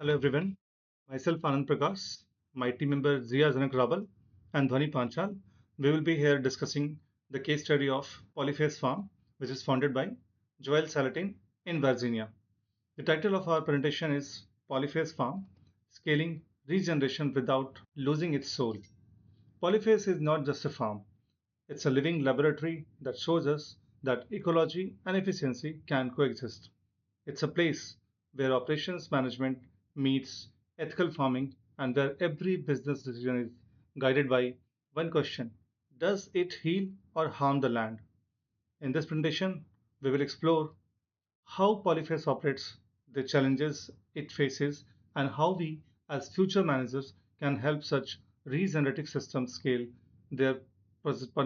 Hello everyone, myself Anand Prakash, my team member Zia Janak Rawal and Dhwani Panchal. We will be here discussing the case study of Polyface Farm, which is founded by Joel Salatin in Virginia. The title of our presentation is Polyface Farm, Scaling Regeneration Without Losing Its Soul. Polyface is not just a farm, it's a living laboratory that shows us that ecology and efficiency can coexist. It's a place where operations management meets ethical farming and where every business decision is guided by one question: does it heal or harm the land? In this presentation, we will explore how Polyface operates, the challenges it faces, and how we, as future managers, can help such regenerative systems scale their,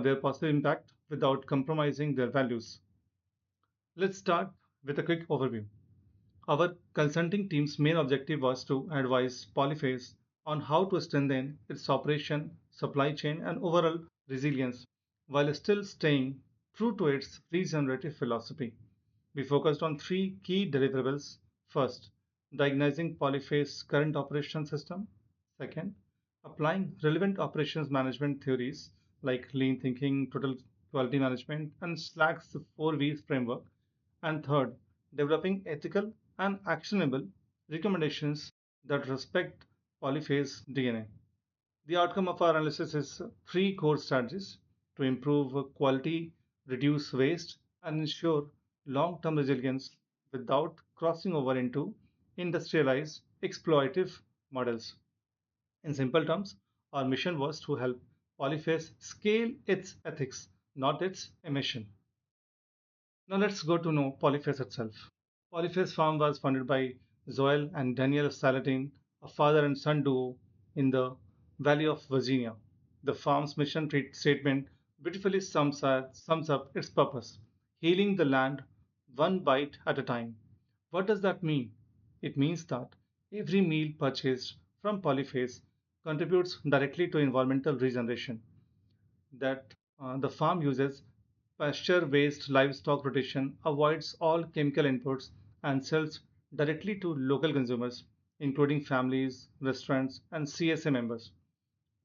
their positive impact without compromising their values. Let's start with a quick overview. Our consulting team's main objective was to advise Polyface on how to strengthen its operation, supply chain, and overall resilience while still staying true to its regenerative philosophy. We focused on three key deliverables. First, diagnosing Polyface's current operation system. Second, applying relevant operations management theories like lean thinking, total quality management, and Slack's 4 V's framework. And third, developing ethical and actionable recommendations that respect Polyphase DNA. The outcome of our analysis is three core strategies to improve quality, reduce waste, and ensure long term resilience without crossing over into industrialized exploitative models. In simple terms, our mission was to help Polyphase scale its ethics, not its emission. Now let's go to know Polyface itself. Polyface Farm was founded by Zoel and Daniel Salatin, a father and son duo in the Valley of Virginia. The farm's mission statement beautifully sums up its purpose: healing the land one bite at a time. What does that mean? It means that every meal purchased from Polyface contributes directly to environmental regeneration, that the farm uses pasture-based livestock rotation, avoids all chemical inputs, and sells directly to local consumers, including families, restaurants, and CSA members.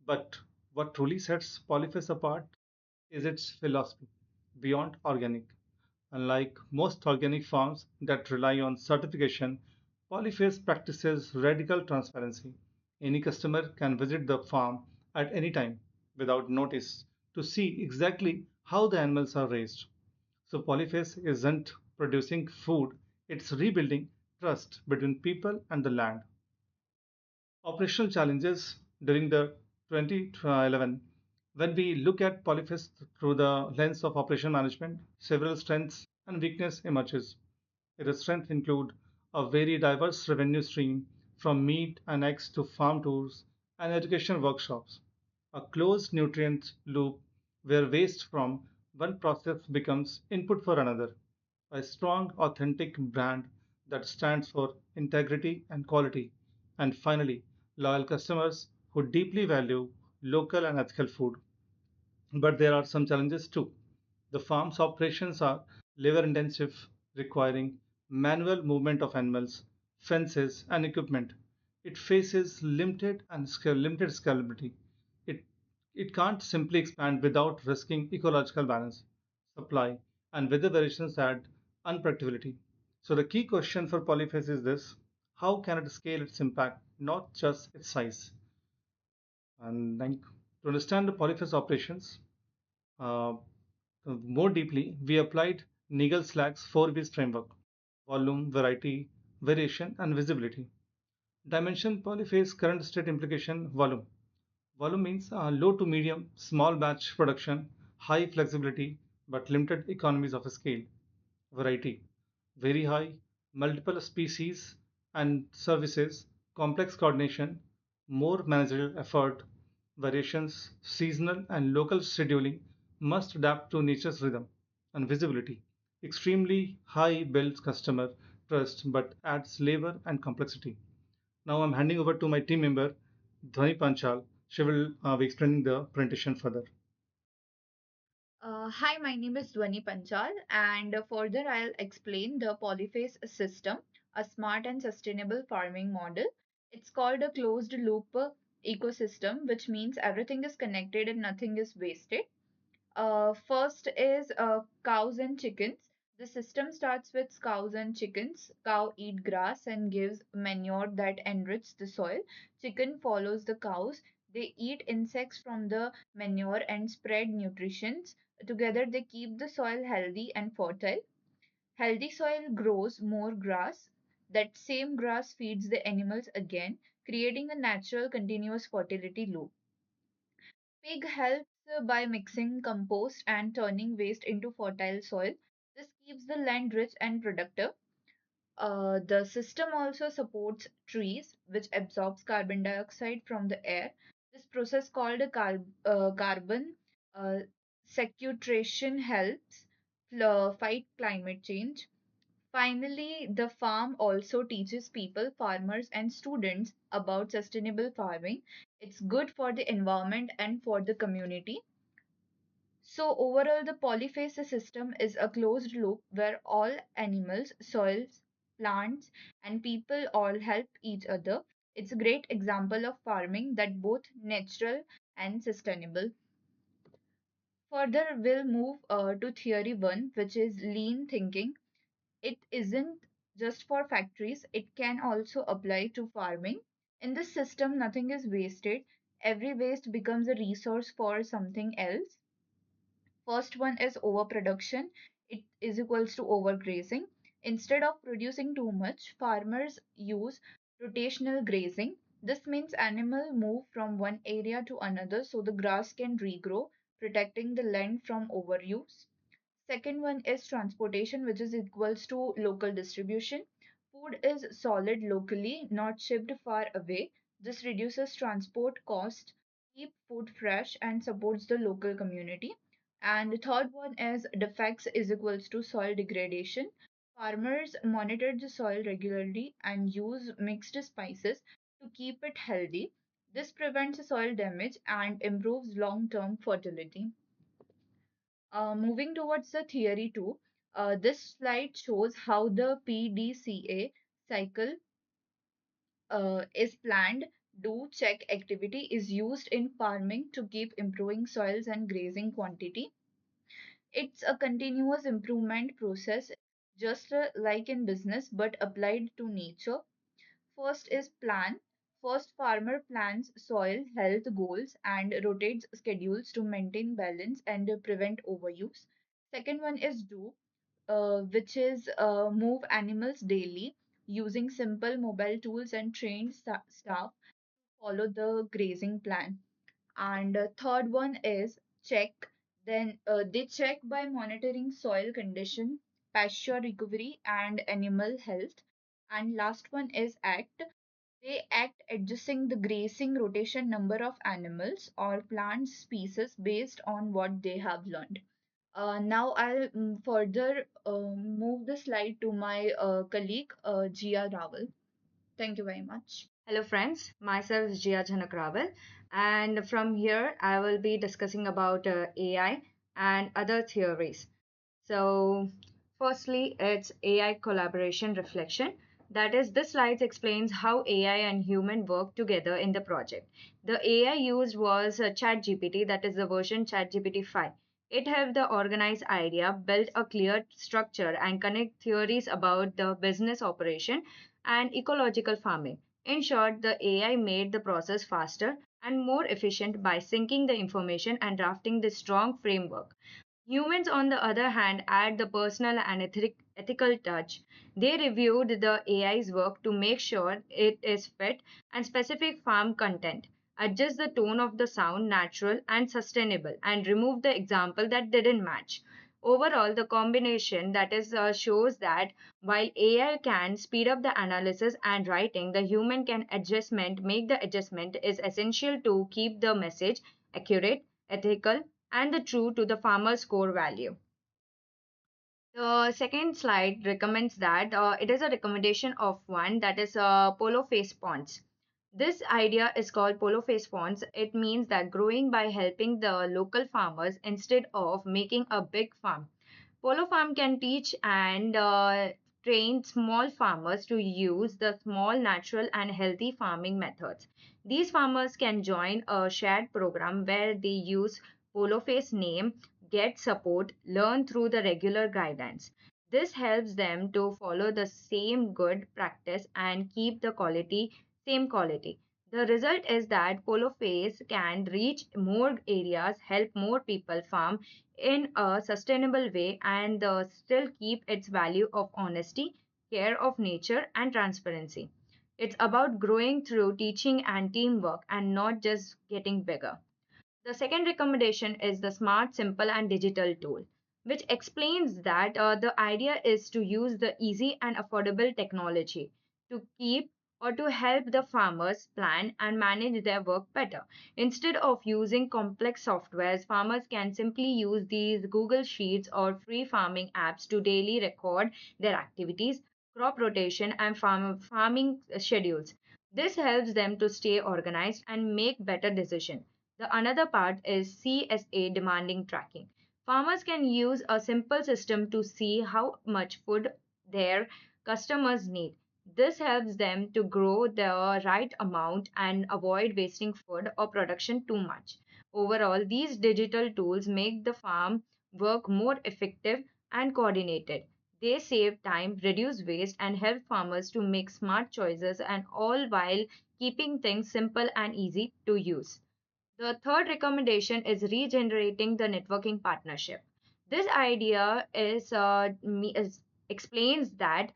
But what truly sets Polyface apart is its philosophy beyond organic. Unlike most organic farms that rely on certification, Polyface practices radical transparency. Any customer can visit the farm at any time without notice to see exactly how the animals are raised. So Polyface isn't producing food, it's rebuilding trust between people and the land. Operational challenges during the 2011. When we look at Polyface through the lens of operation management, several strengths and weaknesses emerges. Its strengths include a very diverse revenue stream from meat and eggs to farm tours and education workshops, a closed nutrient loop where waste from one process becomes input for another, a strong, authentic brand that stands for integrity and quality, and finally, loyal customers who deeply value local and ethical food. But there are some challenges too. The farm's operations are labor intensive, requiring manual movement of animals, fences, and equipment. It faces limited scalability. It, it can't simply expand without risking ecological balance, supply, and weather variations add unpredictability. So the key question for Polyface is this: how can it scale its impact, not just its size? And then to understand the Polyface operations, uh, more deeply, we applied Nagel-Slack's 4 V's framework: volume, variety, variation, and visibility. Dimension Polyphase current state implication: volume. Volume means low to medium, small batch production, high flexibility, but limited economies of scale. Variety: very high, multiple species and services, complex coordination, more managerial effort. Variations: seasonal and local scheduling must adapt to nature's rhythm. And visibility: extremely high builds customer trust but adds labor and complexity. Now I'm handing over to my team member, Dhwani Panchal. She will be explaining the presentation further. Hi, my name is Dhwani Panchal, and further I'll explain the polyphase system. a smart and sustainable farming model. It's called a closed loop ecosystem, which means everything is connected and nothing is wasted. First is cows and chickens. The system starts with cows and chickens. Cow eat grass and gives manure that enriches the soil. Chicken follows the cows. They eat insects from the manure and spread nutrition. Together, they keep the soil healthy and fertile. Healthy soil grows more grass. That same grass feeds the animals again, creating a natural continuous fertility loop. Pig helps by mixing compost and turning waste into fertile soil. This keeps the land rich and productive. The system also supports trees, which absorbs carbon dioxide from the air. This process called a carbon uh, sequestration helps fight climate change. Finally, the farm also teaches people, farmers, and students about sustainable farming. It's good for the environment and for the community. So, overall, the polyphase system is a closed loop where all animals, soils, plants, and people all help each other. It's a great example of farming that both natural and sustainable. Further, we'll move to theory one, which is lean thinking. It isn't just for factories, it can also apply to farming. In this system, nothing is wasted. Every waste becomes a resource for something else. First one is overproduction. It is equals to overgrazing. Instead of producing too much, farmers use rotational grazing. This means animals move from one area to another so the grass can regrow, protecting the land from overuse. Second one is transportation, which is equals to local distribution. Food is solid locally, not shipped far away. This reduces transport cost, keep food fresh, and supports the local community. And the third one is defects is equals to soil degradation. Farmers monitor the soil regularly and use mixed spices to keep it healthy. This prevents soil damage and improves long-term fertility. Moving towards the theory two, this slide shows how the PDCA cycle is planned. Do check activity is used in farming to keep improving soils and grazing quantity. It's a continuous improvement process, just like in business, but applied to nature. First is plan. First, farmer plans soil health goals and rotates schedules to maintain balance and prevent overuse. Second one is do, which is move animals daily using simple mobile tools and trained staff follow the grazing plan. And third one is check. Then they check by monitoring soil condition, pasture recovery, and animal health. And last one is act. They act adjusting the grazing rotation number of animals or plant species based on what they have learned. Now I'll further move the slide to my colleague Jia Rawal. Thank you very much. Hello friends, myself is Jia Janak Rawal, and from here I will be discussing about AI and other theories. So, firstly, it's AI collaboration reflection. That is, this slide explains how AI and human work together in the project. The AI used was ChatGPT, that is the version ChatGPT 5. It helped the organize idea, build a clear structure, and connect theories about the business operation and ecological farming. In short, the AI made the process faster and more efficient by syncing the information and drafting the strong framework. Humans, on the other hand, add the personal and ethical touch. They reviewed the AI's work to make sure it is fit and specific farm content, adjust the tone of the sound natural and sustainable, and remove the example that didn't match. Overall, the combination that is shows that while AI can speed up the analysis and writing, the human can adjustment make the adjustment is essential to keep the message accurate, ethical, and the true to the farmer's core value. The second slide recommends that it is a recommendation of one that is Polyface ponds. This idea is called Polyface ponds. It means that growing by helping the local farmers instead of making a big farm. Polo farm can teach and train small farmers to use the small, natural, and healthy farming methods. These farmers can join a shared program where they use Polyface name, get support, learn through the regular guidance. This helps them to follow the same good practice and keep the quality same quality. The result is that Polyface can reach more areas, help more people farm in a sustainable way, and still keep its value of honesty, care of nature, and transparency. It's about growing through teaching and teamwork and not just getting bigger. The second recommendation is the smart, simple, and digital tool, which explains that the idea is to use the easy and affordable technology to keep or to help the farmers plan and manage their work better. Instead of using complex softwares, farmers can simply use these Google Sheets or free farming apps to daily record their activities, crop rotation, and farming schedules. This helps them to stay organized and make better decisions. The another part is CSA demanding tracking. Farmers can use a simple system to see how much food their customers need. This helps them to grow the right amount and avoid wasting food or production too much. Overall, these digital tools make the farm work more effective and coordinated. They save time, reduce waste, and help farmers to make smart choices, and all while keeping things simple and easy to use. The third recommendation is regenerating the networking partnership. This idea explains that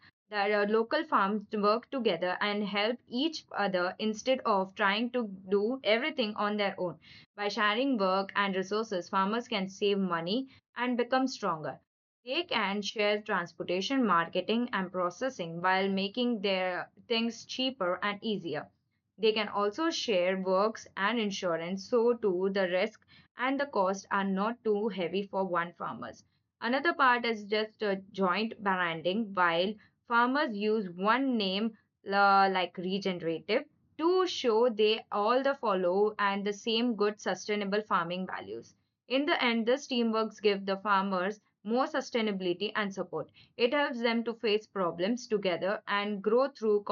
local farms work together and help each other instead of trying to do everything on their own. By sharing work and resources, farmers can save money and become stronger. They can share transportation, marketing, and processing while making their things cheaper and easier. They can also share works and insurance so too the risk and the cost are not too heavy for one farmers. Another part is just joint branding while farmers use one name like regenerative to show they all the follow and the same good sustainable farming values. In the end, this teamwork gives the farmers more sustainability and support. It helps them to face problems together and grow through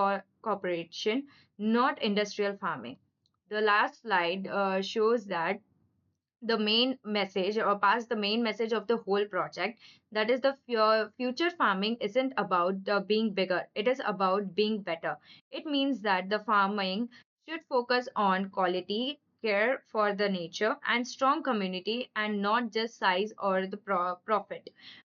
cooperation, not industrial farming. The last slide shows that the main message or pass the main message of the whole project, that is the future farming isn't about being bigger, it is about being better. It means that the farming should focus on quality, care for the nature, and strong community, and not just size or the profit.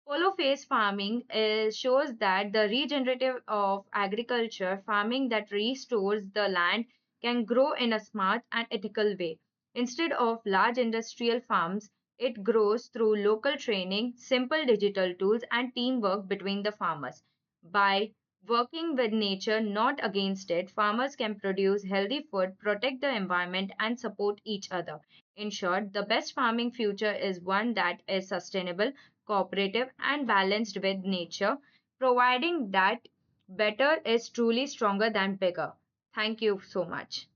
Follow phase farming shows that the regenerative of agriculture farming that restores the land can grow in a smart and ethical way. Instead of large industrial farms, it grows through local training, simple digital tools, and teamwork between the farmers. By working with nature, not against it, farmers can produce healthy food, protect the environment, and support each other. In short, the best farming future is one that is sustainable, cooperative, and balanced with nature, providing that better is truly stronger than bigger. Thank you so much.